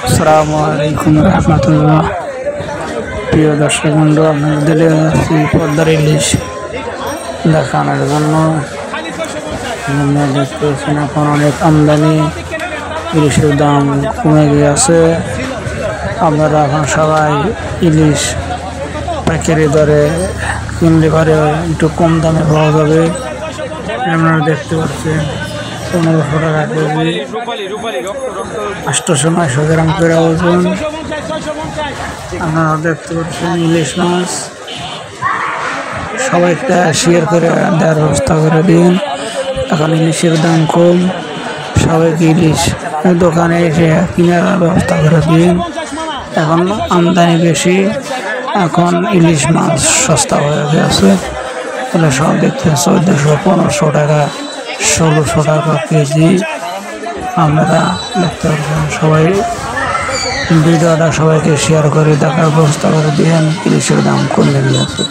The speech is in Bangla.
আসসালামু আলাইকুম রহমতুল্লাহ। প্রিয় দর্শক বন্ধু, আপনাদের পদ্মার ইলিশ দেখানোর জন্য দেখতে পাচ্ছেন এখন অনেক আমদানি, ইলিশের দাম কমে গিয়েছে। আপনারা এখন সবাই ইলিশ পাইকারি দরে কিনলে পারে একটু কম দামে পাওয়া যাবে। আপনারা দেখতে পাচ্ছেন 1500 টাকা কেজি, 800-900 গ্রাম করে ওজন। আপনারা দেখতে পাচ্ছেন ইলিশ মাছ। সবাইকে শেয়ার করে দেওয়ার ব্যবস্থা করে দিন। এখন ইলিশের দাম কম, সবাইকে ইলিশ দোকানে এসে কেনার ব্যবস্থা করে দিন। এখন আমদানি বেশি, এখন ইলিশ মাছ সস্তা হয়ে গেছে। তাহলে সব দেখতে 1400-1500 টাকা, 1600 টাকা কেজি। আপনারা দেখতে পাচ্ছেন, সবাই ভিডিওটা সবাইকে শেয়ার করে দেখার ব্যবস্থা করে দিন। ইলিশের দাম কমে গিয়েছে।